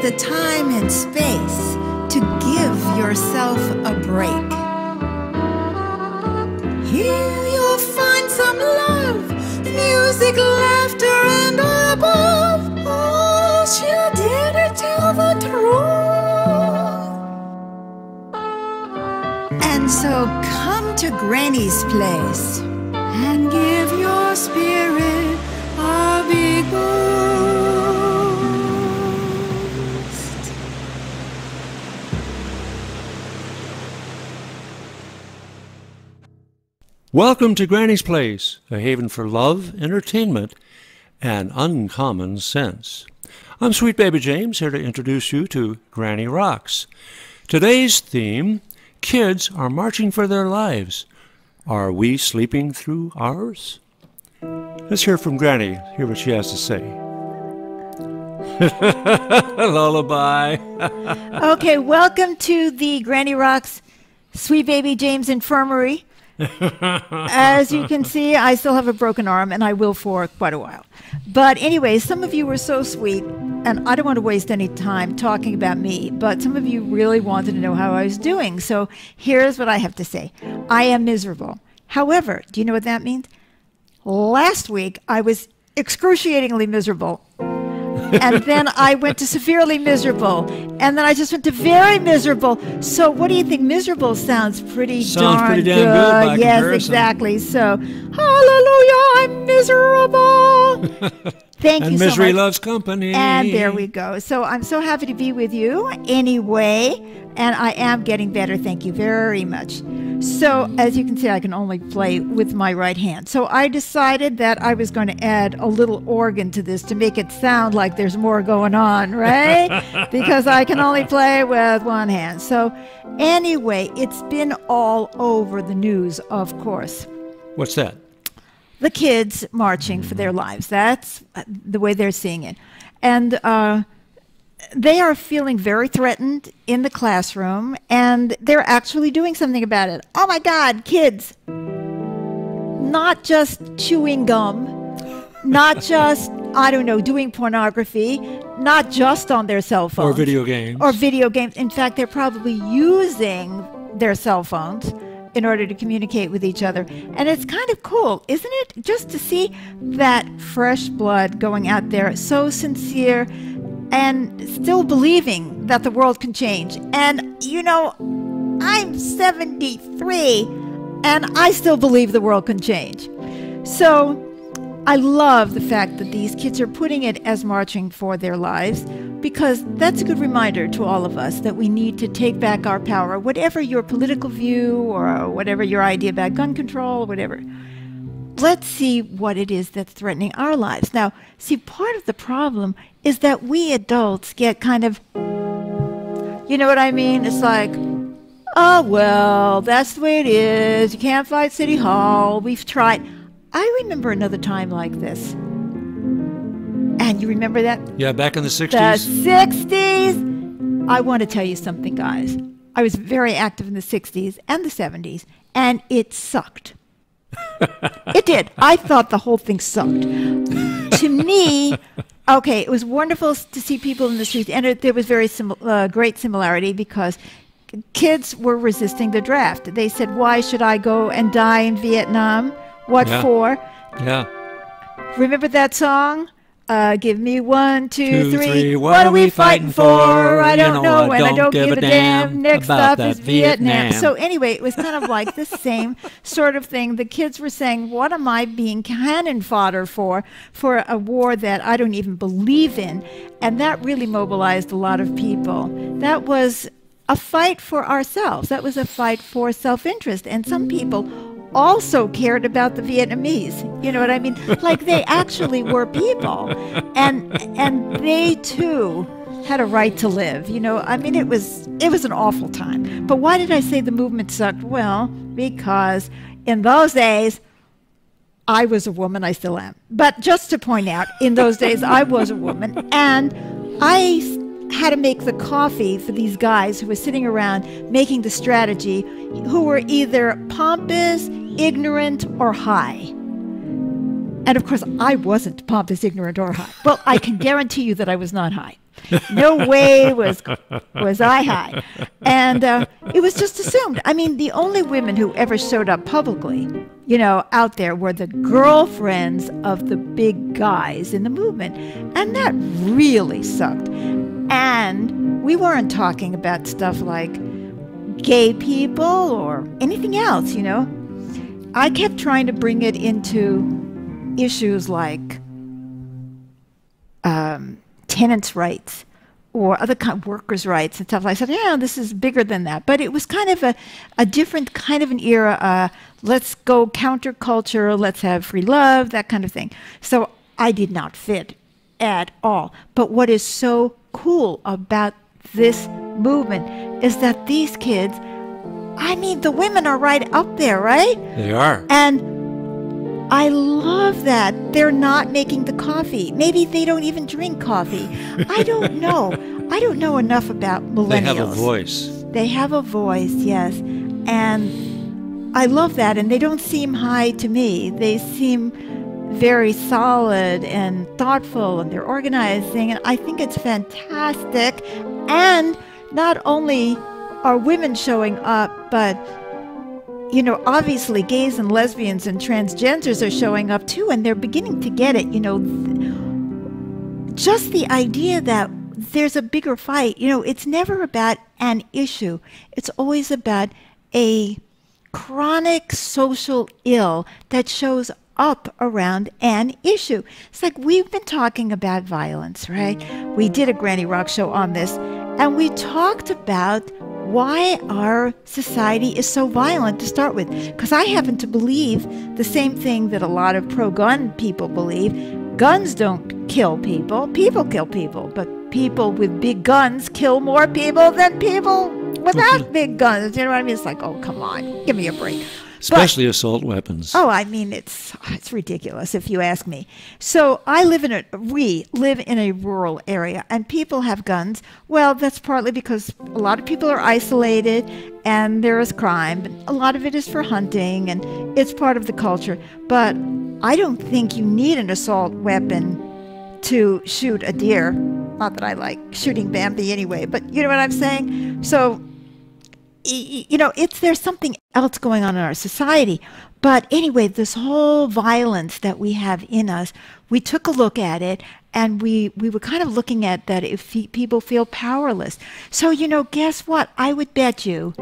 the time and space to give yourself a break. Here you'll find some love, music, laughter, and above all, she'll dare to tell the truth. And so come to Granny's place and give your spirit a big boost. Welcome to Granny's Place, a haven for love, entertainment, and uncommon sense. I'm Sweet Baby James, here to introduce you to Granny Rocks. Today's theme, kids are marching for their lives. Are we sleeping through ours? Let's hear from Granny, hear what she has to say. Lullaby. Okay, welcome to the Granny Rocks Sweet Baby James Infirmary. As you can see, I still have a broken arm, and I will for quite a while. But anyway, some of you were so sweet, and I don't want to waste any time talking about me, but some of you really wanted to know how I was doing. So here's what I have to say. I am miserable. However, do you know what that means? Last week, I was excruciatingly miserable. And then I went to severely miserable. And then I just went to very miserable. So what do you think? Miserable sounds pretty damn good. good by Yes, comparison. exactly. So, hallelujah, I'm miserable. Thank you And so misery much. loves company. And there we go. So I'm so happy to be with you anyway. And I am getting better. Thank you very much. So as you can see, I can only play with my right hand. So I decided that I was going to add a little organ to this to make it sound like there's more going on, right? Because I can only play with one hand. So anyway, it's been all over the news, of course. What's that? The kids marching for their lives. That's the way they're seeing it. And they are feeling very threatened in the classroom, and they're actually doing something about it. Oh my God, kids. Not just chewing gum, not just, I don't know, doing pornography, not just on their cell phones. Or video games. Or video games. In fact, they're probably using their cell phones in order to communicate with each other. And it's kind of cool, isn't it? Just to see that fresh blood going out there, so sincere and still believing that the world can change. And, you know, I'm 73 and I still believe the world can change. So I love the fact that these kids are putting it as marching for their lives, because that's a good reminder to all of us that we need to take back our power, whatever your political view or whatever your idea about gun control, whatever. Let's see what it is that's threatening our lives. Now, see, part of the problem is that we adults get kind of, you know what I mean? It's like, oh, well, that's the way it is. You can't fight City Hall. We've tried. I remember another time like this. And you remember that? Yeah, back in the 60s. The 60s. I want to tell you something, guys. I was very active in the 60s and the 70s, and it sucked. It did. I thought the whole thing sucked. To me, okay, it was wonderful to see people in the streets, and there was very great similarity because kids were resisting the draft. They said, why should I go and die in Vietnam? What for? Yeah. Remember that song? Give me 1, 2, 3. 3. What are we fighting for? I don't know, and I don't give a damn. Next about up that is Vietnam. Vietnam. So anyway, it was kind of like the same sort of thing. The kids were saying, what am I being cannon fodder for a war that I don't even believe in? And that really mobilized a lot of people. That was a fight for ourselves. That was a fight for self-interest. And some people also cared about the Vietnamese. You know what I mean? Like they actually were people. And they too had a right to live. You know, I mean, it was an awful time. But why did I say the movement sucked? Well, because in those days, I was a woman. I still am. But just to point out, in those days, I was a woman. And I had to make the coffee for these guys who were sitting around making the strategy, who were either pompous, ignorant, or high. And of course, I wasn't pompous, ignorant, or high. Well, I can guarantee you that I was not high. No way was I high. And it was just assumed. I mean, the only women who ever showed up publicly, out there were the girlfriends of the big guys in the movement. And that really sucked. And we weren't talking about stuff like gay people or anything else, I kept trying to bring it into issues like tenants' rights or other kind of workers' rights and stuff. I said, yeah, this is bigger than that. But it was kind of a different kind of an era. Let's go counterculture, let's have free love, that kind of thing. So I did not fit at all. But what is so cool about this movement is that these kids, I mean, the women are right up there, right? They are. And I love that they're not making the coffee. Maybe they don't even drink coffee. I don't know. I don't know enough about millennials. They have a voice. They have a voice, yes. And I love that. And they don't seem high to me. They seem very solid and thoughtful, and they're organizing. And I think it's fantastic. And not only are women showing up, but obviously gays and lesbians and transgenders are showing up too, and they're beginning to get it, just the idea that there's a bigger fight. It's never about an issue. It's always about a chronic social ill that shows up around an issue. It's like we've been talking about violence, right? We did a Granny Rock show on this, and we talked about why our society is so violent to start with. Because I happen to believe the same thing that a lot of pro-gun people believe. Guns don't kill people. People kill people. But people with big guns kill more people than people without big guns. You know what I mean? It's like, oh, come on. Give me a break. Especially assault weapons. Oh, I mean, it's ridiculous if you ask me. So we live in a rural area, and people have guns. Well, that's partly because a lot of people are isolated and there is crime. But a lot of it is for hunting, and it's part of the culture. But I don't think you need an assault weapon to shoot a deer. Not that I like shooting Bambi anyway, but you know what I'm saying? So there's something else going on in our society. But anyway, this whole violence that we have in us, we took a look at it, and we were kind of looking at that if people feel powerless. So, guess what? I would bet you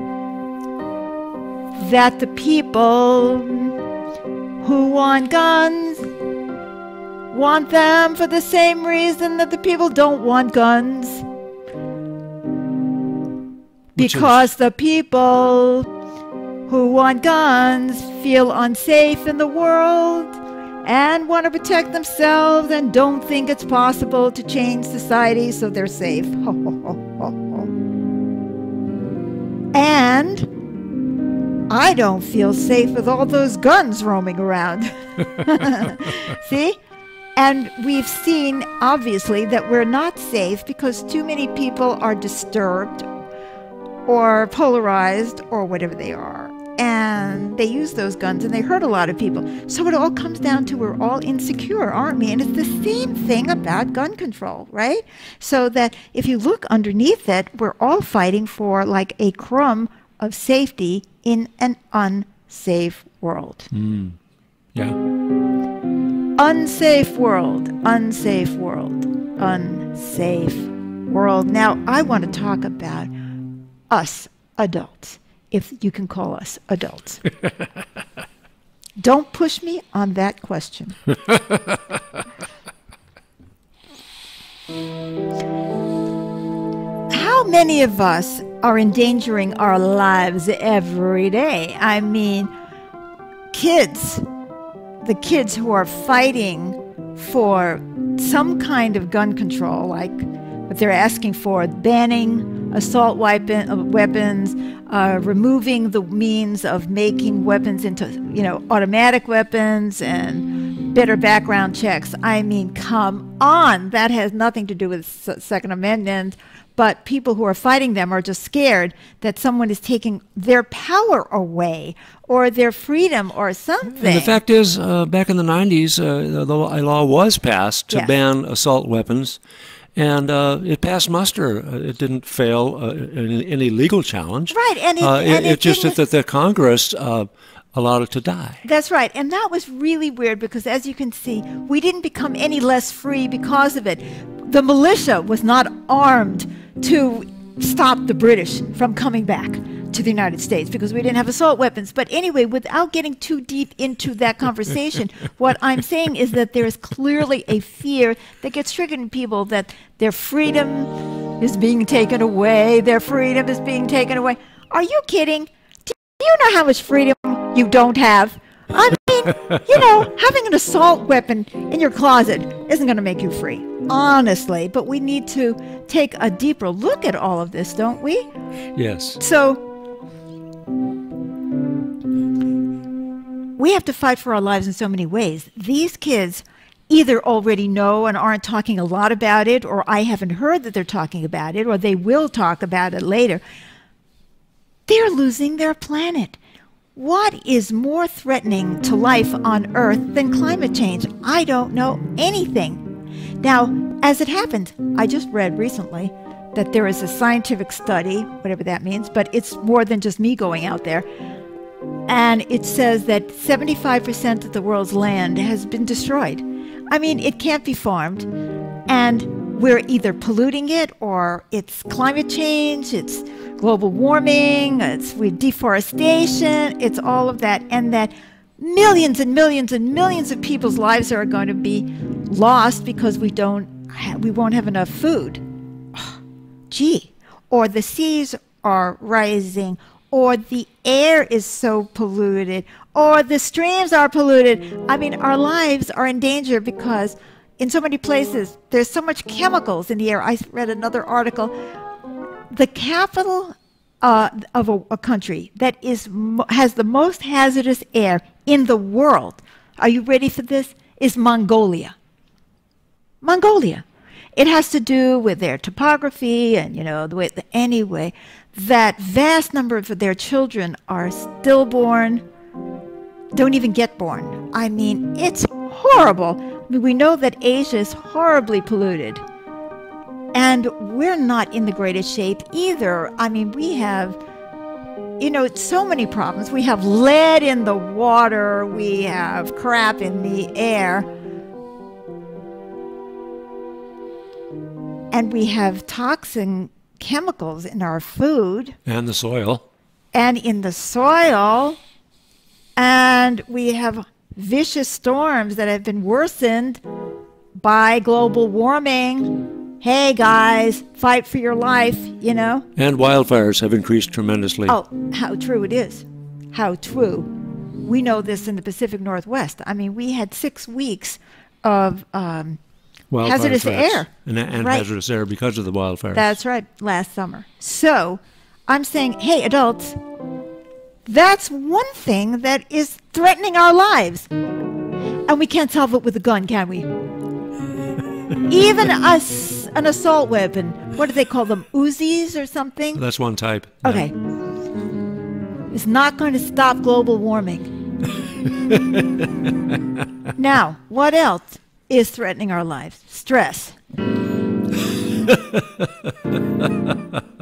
that the people who want guns want them for the same reason that the people don't want guns. Because the people who want guns feel unsafe in the world and want to protect themselves and don't think it's possible to change society so they're safe. And I don't feel safe with all those guns roaming around. See? And we've seen, obviously, that we're not safe because too many people are disturbed or polarized or whatever they are. And they use those guns and they hurt a lot of people. So it all comes down to we're all insecure, aren't we? And it's the same thing about gun control, right? So that if you look underneath it, we're all fighting for like a crumb of safety in an unsafe world. Yeah. Unsafe world, unsafe world, unsafe world. Now, I want to talk about us adults, if you can call us adults. Don't push me on that question. How many of us are endangering our lives every day? I mean, kids, the kids who are fighting for some kind of gun control, like what they're asking for, banning assault weapons, removing the means of making weapons into, automatic weapons, and better background checks. I mean, come on. That has nothing to do with Second Amendment. But people who are fighting them are just scared that someone is taking their power away or their freedom or something. And the fact is, back in the 90s, the law was passed to ban assault weapons, and it passed muster. It didn't fail in any legal challenge. Right. And it just that the Congress allowed it to die. That's right. And that was really weird because, as you can see, we didn't become any less free because of it. The militia was not armed to stop the British from coming back to the United States because we didn't have assault weapons. But anyway, without getting too deep into that conversation, what I'm saying is that there is clearly a fear that gets triggered in people that their freedom is being taken away. Their freedom is being taken away. Are you kidding? Do you know how much freedom you don't have? I mean, having an assault weapon in your closet isn't going to make you free, honestly. But we need to take a deeper look at all of this, don't we? Yes. So we have to fight for our lives in so many ways. These kids either already know and aren't talking a lot about it, or I haven't heard that they're talking about it, or they will talk about it later. They're losing their planet. What is more threatening to life on Earth than climate change? I don't know anything. Now, as it happens, I just read recently that there is a scientific study, whatever that means, but it's more than just me going out there. And it says that 75% of the world's land has been destroyed. I mean, it can't be farmed. And we're either polluting it, or it's climate change, it's global warming, it's deforestation, it's all of that. And that millions and millions and millions of people's lives are going to be lost because we won't have enough food. Gee. Or the seas are rising, or the air is so polluted, or the streams are polluted. I mean, our lives are in danger because in so many places there's so much chemicals in the air. I read another article. The capital of a country that has the most hazardous air in the world, are you ready for this, is Mongolia. Mongolia. It has to do with their topography and, the way, anyway, that vast number of their children are stillborn, don't even get born. I mean, it's horrible. I mean, we know that Asia is horribly polluted. And we're not in the greatest shape either. I mean, we have, so many problems. We have lead in the water. We have crap in the air. And we have toxin chemicals in our food. And the soil. And in the soil. And we have vicious storms that have been worsened by global warming. Hey, guys, fight for your life, And wildfires have increased tremendously. Oh, how true it is. How true. We know this in the Pacific Northwest. I mean, we had 6 weeks of hazardous air. And hazardous air because of the wildfires. That's right, last summer. So I'm saying, hey, adults, that's one thing that is threatening our lives. And we can't solve it with a gun, can we? Even an assault weapon. What do they call them? Uzis or something? That's one type. Okay. It's not going to stop global warming. Now, what else is threatening our lives? Stress.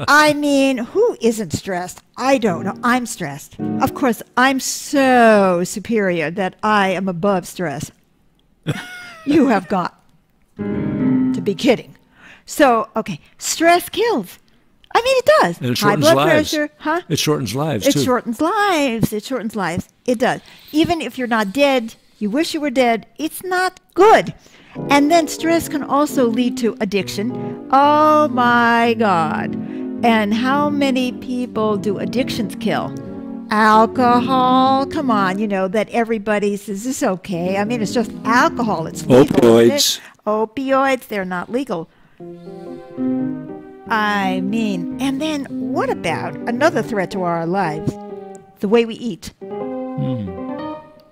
I mean, who isn't stressed? I don't know. I'm stressed. Of course, I'm so superior that I am above stress. You have got to be kidding. So, okay, stress kills. I mean, it does. And it High shortens blood lives. pressure, huh? It shortens lives, It too. shortens lives. It shortens lives. It does. Even if you're not dead, you wish you were dead, it's not good. And then stress can also lead to addiction. Oh, my God. And how many people do addictions kill? Alcohol, come on, that everybody says it's okay. I mean, it's just alcohol. It's legal. Opioids. Opioids, they're not legal. I mean, and then what about another threat to our lives? The way we eat.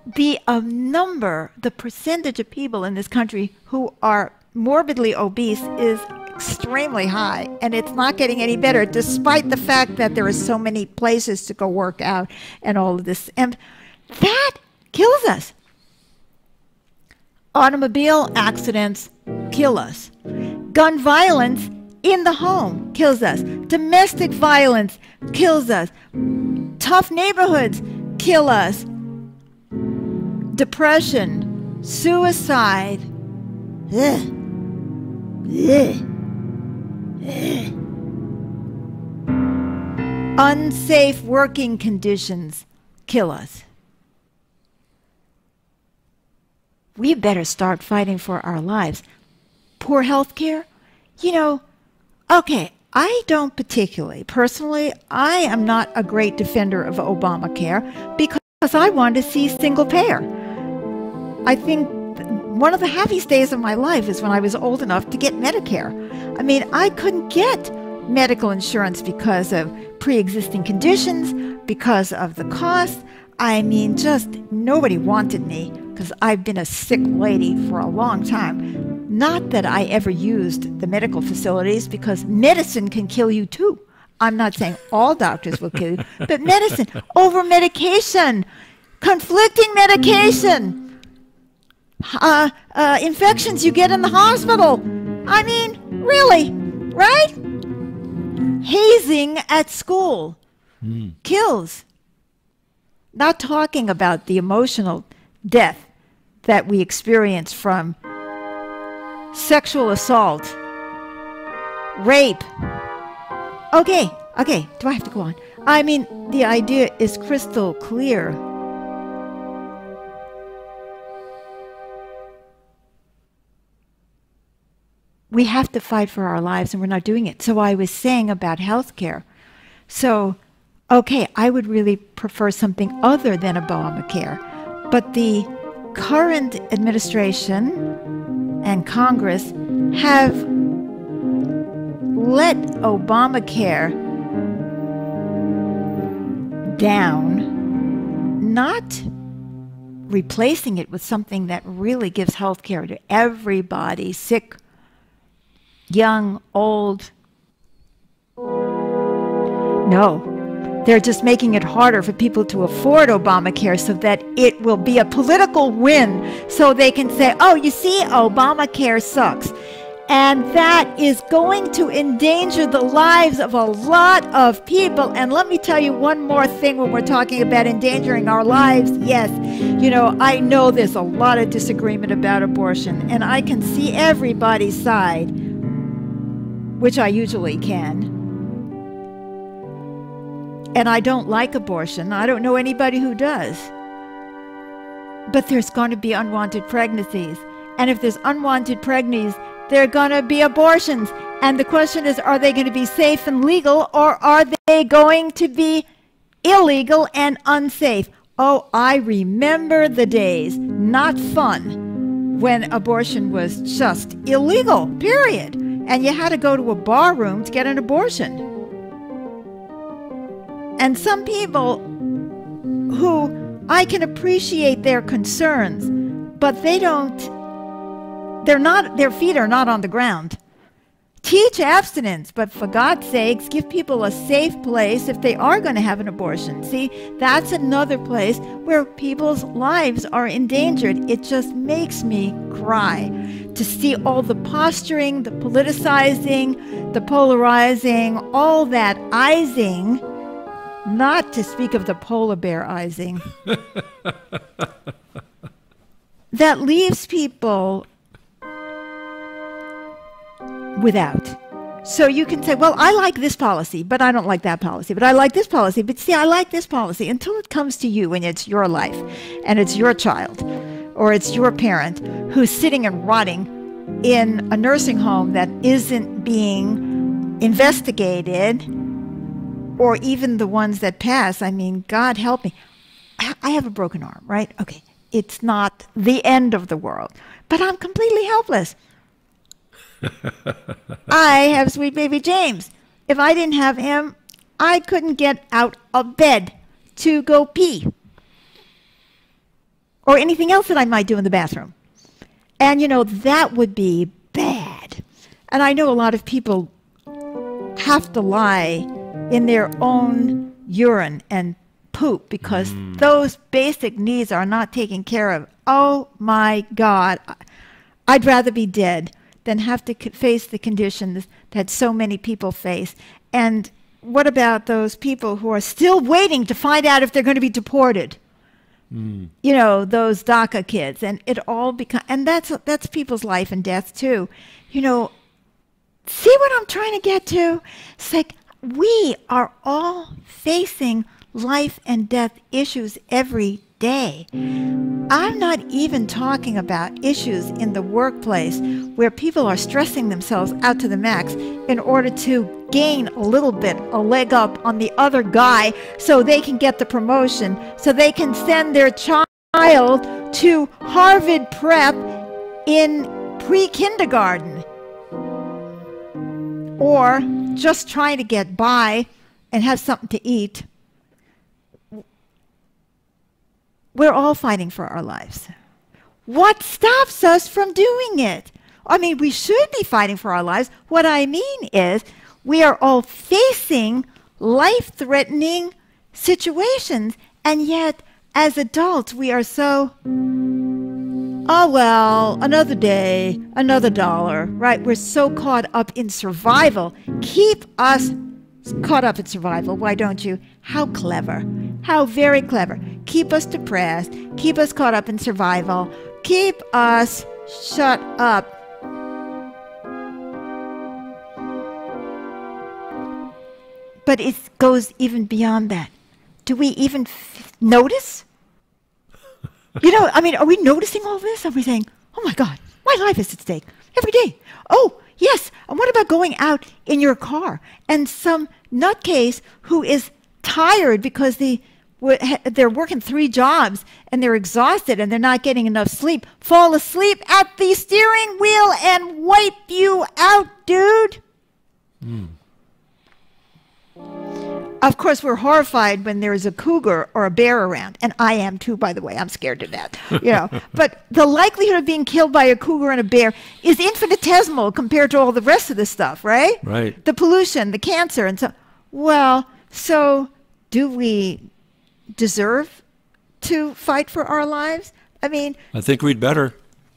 the percentage of people in this country who are morbidly obese is extremely high, and it's not getting any better, despite the fact that there are so many places to go work out and all of this. And that kills us. Automobile accidents kill us. Gun violence in the home kills us. Domestic violence kills us. Tough neighborhoods kill us. Depression, suicide. Ugh. Ugh. Ugh. Unsafe working conditions kill us. We better start fighting for our lives. Poor health care? You know, okay, I don't particularly, personally, I am not a great defender of Obamacare because I want to see single payer. I think one of the happiest days of my life is when I was old enough to get Medicare. I mean, I couldn't get medical insurance because of pre-existing conditions, because of the cost. I mean, just nobody wanted me because I've been a sick lady for a long time. Not that I ever used the medical facilities, because medicine can kill you too. I'm not saying all doctors will kill you, but medicine, over medication, conflicting medication, infections you get in the hospital. I mean, really, right? Hazing at school kills. Not talking about the emotional death that we experience from sexual assault, rape. Okay, do I have to go on? I mean, the idea is crystal clear. We have to fight for our lives, and we're not doing it. So I was saying about health care. So, okay, I would really prefer something other than Obamacare. But the current administration and Congress have let Obamacare down, not replacing it with something that really gives health care to everybody, sick, young, old. No. They're just making it harder for people to afford Obamacare so that it will be a political win, so they can say, oh, you see, Obamacare sucks. And that is going to endanger the lives of a lot of people. And let me tell you one more thing when we're talking about endangering our lives. Yes, you know, I know there's a lot of disagreement about abortion, and I can see everybody's side, which I usually can. And I don't like abortion. I don't know anybody who does. But there's going to be unwanted pregnancies. And if there's unwanted pregnancies, there are going to be abortions. And the question is, are they going to be safe and legal, or are they going to be illegal and unsafe? Oh, I remember the days, not fun, when abortion was just illegal, period. And you had to go to a bar room to get an abortion. And some people who I can appreciate their concerns, but their feet are not on the ground. Teach abstinence, but for God's sakes, give people a safe place if they are going to have an abortion. See, that's another place where people's lives are endangered. It just makes me cry to see all the posturing, the politicizing, the polarizing, all that izing. Not to speak of the polar bear izing. That leaves people without. So you can say, well, I like this policy, but I don't like that policy. But I like this policy, but see, I like this policy, until it comes to you and it's your life and it's your child or it's your parent who's sitting and rotting in a nursing home that isn't being investigated. Or even the ones that pass. I mean, God help me. I have a broken arm, right? Okay, it's not the end of the world, but I'm completely helpless. I have sweet baby James. If I didn't have him, I couldn't get out of bed to go pee. or anything else that I might do in the bathroom. And, that would be bad. And I know a lot of people have to lie in their own urine and poop because those basic needs are not taken care of. Oh, my God. I'd rather be dead than have to face the conditions that so many people face. And what about those people who are still waiting to find out if they're going to be deported? Those DACA kids, and it all becomes, and that's people's life and death too. See what I'm trying to get to? It's like we are all facing life and death issues every day. I'm not even talking about issues in the workplace where people are stressing themselves out to the max in order to gain a little bit, a leg up on the other guy so they can get the promotion, so they can send their child to Harvard prep in pre-kindergarten, or just trying to get by and have something to eat. We're all fighting for our lives. What stops us from doing it? I mean, we should be fighting for our lives. What I mean is we are all facing life-threatening situations, and yet as adults we are so, oh, well, another day, another dollar, right? We're so caught up in survival. Keep us caught up in survival, why don't you? How clever. How very clever. Keep us depressed. Keep us caught up in survival. Keep us shut up. But it goes even beyond that. Do we even notice? Are we noticing all this? Are we saying, oh my God, my life is at stake every day? Oh, yes. And what about going out in your car and some nutcase who is tired because they're working 3 jobs and they're exhausted and they're not getting enough sleep, fall asleep at the steering wheel and wipe you out, dude? Of course, we're horrified when there's a cougar or a bear around. And I am too, by the way. I'm scared to death. But the likelihood of being killed by a cougar and a bear is infinitesimal compared to all the rest of the stuff, right? Right. The pollution, the cancer, and so. Well, so do we deserve to fight for our lives? I mean, I think we'd better.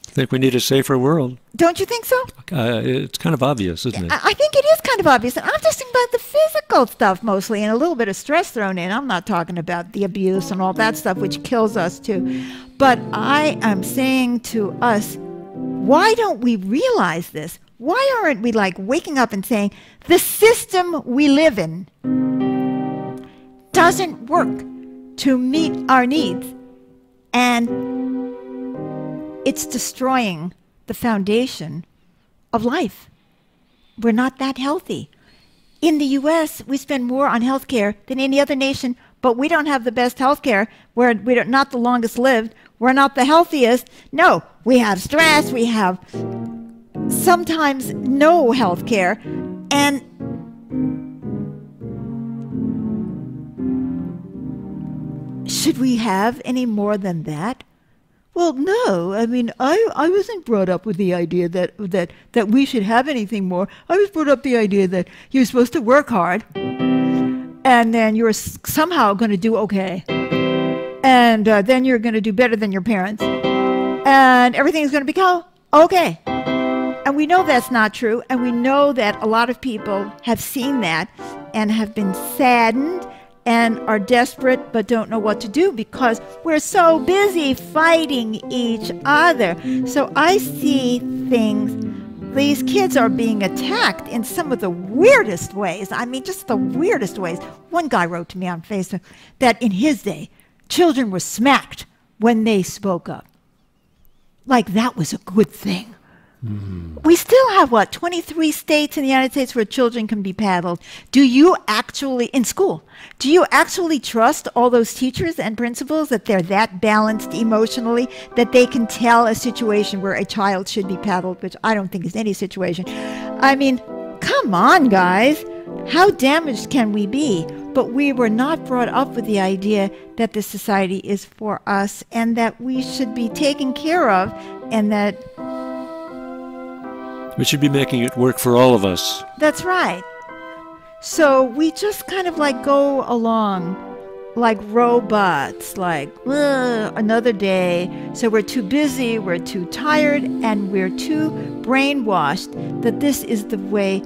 I think we need a safer world. Don't you think so? It's kind of obvious, isn't it? I think it is kind of obvious. And I'm just thinking about the physical stuff mostly and a little bit of stress thrown in. I'm not talking about the abuse and all that stuff, which kills us too. But I am saying to us, why don't we realize this? Why aren't we like waking up and saying, the system we live in doesn't work to meet our needs, and it's destroying the foundation of life. We're not that healthy. In the U.S., we spend more on health care than any other nation, but we don't have the best health care. We're not the longest lived. We're not the healthiest. No, we have stress. We have sometimes no health care. And should we have any more than that? Well, no. I mean, I wasn't brought up with the idea that we should have anything more. I was brought up the idea that you're supposed to work hard, and then you're somehow going to do okay, and then you're going to do better than your parents, and everything's going to become okay. And we know that's not true, and we know that a lot of people have seen that and have been saddened and are desperate but don't know what to do because we're so busy fighting each other. So I see things, these kids are being attacked in some of the weirdest ways. I mean, just the weirdest ways. One guy wrote to me on Facebook that in his day, children were smacked when they spoke up. Like that was a good thing. Mm-hmm. We still have, 23 states in the United States where children can be paddled. Do you actually, in school, do you actually trust all those teachers and principals that they're that balanced emotionally that they can tell a situation where a child should be paddled, which I don't think is any situation? I mean, come on, guys. How damaged can we be? but we were not brought up with the idea that this society is for us and that we should be taken care of, and that we should be making it work for all of us. That's right. So we just kind of like go along like robots, like another day. So we're too busy, we're too tired, and we're too brainwashed that this is the way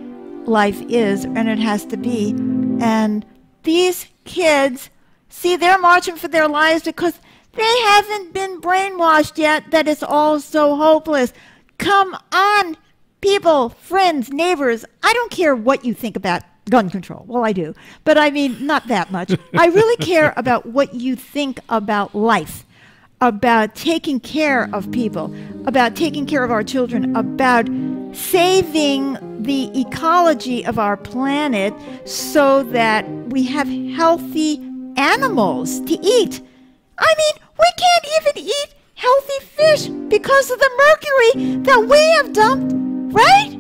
life is and it has to be. And these kids, see, they're marching for their lives because they haven't been brainwashed yet that it's all so hopeless. Come on, people, friends, neighbors, I don't care what you think about gun control. Well, I do. But I mean, not that much. I really care about what you think about life, about taking care of people, about taking care of our children, about saving the ecology of our planet so that we have healthy animals to eat. I mean, we can't even eat healthy fish because of the mercury that we have dumped, right?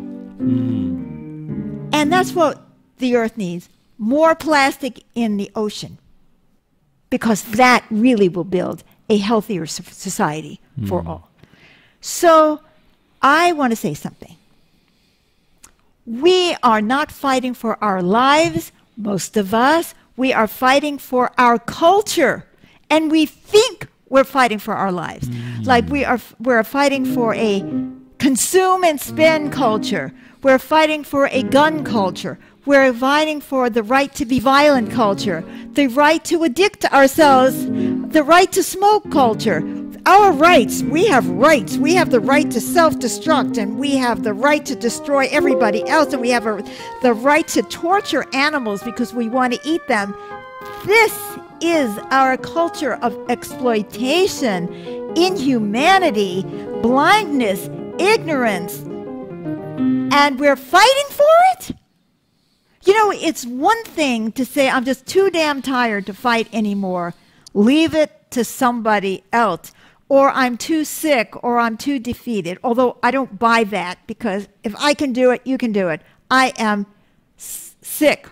And that's what the earth needs, more plastic in the ocean, because that really will build a healthier society for all. So I want to say something. We are not fighting for our lives, most of us. We are fighting for our culture, and we think we're fighting for our lives. Like we're fighting for a consume and spend culture. We're fighting for a gun culture. We're fighting for the right to be violent culture, the right to addict ourselves, the right to smoke culture. Our rights, we have rights. We have the right to self-destruct, and we have the right to destroy everybody else, and we have the right to torture animals because we want to eat them. This is our culture of exploitation, inhumanity, blindness, ignorance, and we're fighting for it? You know, it's one thing to say, I'm just too damn tired to fight anymore. Leave it to somebody else. Or I'm too sick, or I'm too defeated. Although I don't buy that, because if I can do it, you can do it. I am sick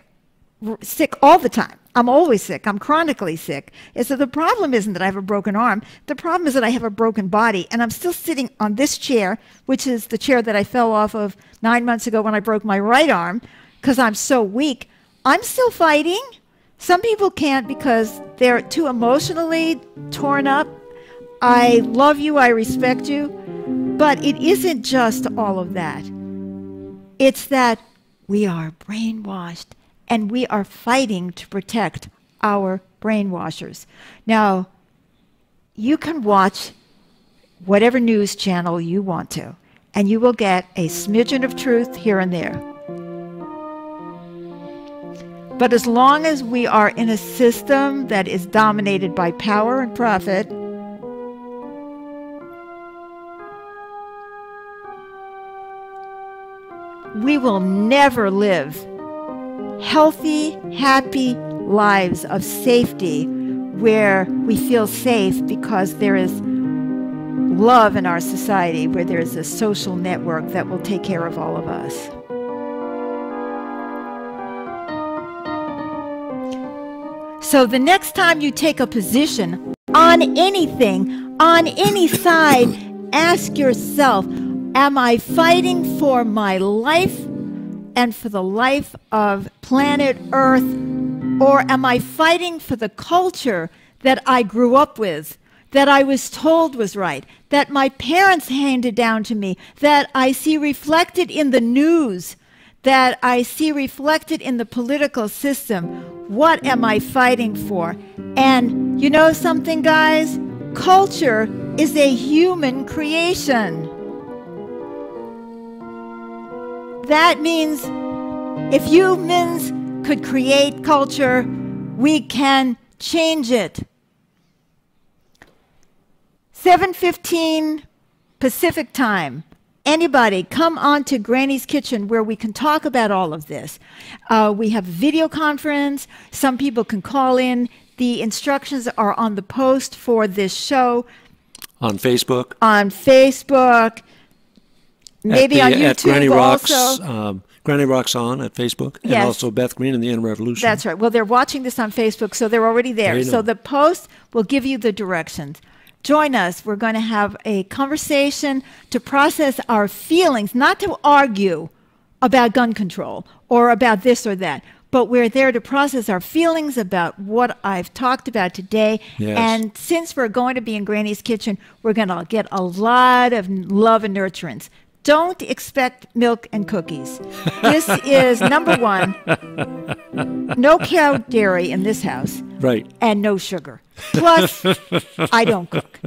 all the time. I'm always sick. I'm chronically sick. And so the problem isn't that I have a broken arm. The problem is that I have a broken body, and I'm still sitting on this chair, which is the chair that I fell off of 9 months ago when I broke my right arm, because I'm so weak. I'm still fighting. Some people can't because they're too emotionally torn up. I love you, I respect you, but it isn't just all of that. It's that we are brainwashed, and we are fighting to protect our brainwashers. Now, you can watch whatever news channel you want to, and you will get a smidgen of truth here and there. But as long as we are in a system that is dominated by power and profit, we will never live healthy, happy lives of safety where we feel safe because there is love in our society, where there is a social network that will take care of all of us. So the next time you take a position on anything, on any side, ask yourself, am I fighting for my life and for the life of planet Earth, or am I fighting for the culture that I grew up with, that I was told was right, that my parents handed down to me, that I see reflected in the news, that I see reflected in the political system? What am I fighting for? And you know something, guys? Culture is a human creation. That means if humans could create culture, we can change it. 7:15 Pacific time. Anybody, come on to Granny's Kitchen where we can talk about all of this. We have a video conference. Some people can call in. The instructions are on the post for this show. On Facebook. On Facebook. Maybe on YouTube at Granny Rocks also. Granny Rocks On at Facebook, and Yes. also Beth Green and the End Revolution. That's right. Well, they're watching this on Facebook, so they're already there. They So know. the post will give you the directions. Join us. We're going to have a conversation to process our feelings, not to argue about gun control or about this or that, but we're there to process our feelings about what I've talked about today. Yes. And since we're going to be in Granny's kitchen, we're going to get a lot of love and nurturance. Don't expect milk and cookies. This is number one, no cow dairy in this house. Right. And no sugar. Plus, I don't cook.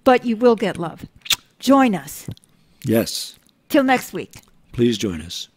But you will get love. Join us. Yes. Till next week. Please join us.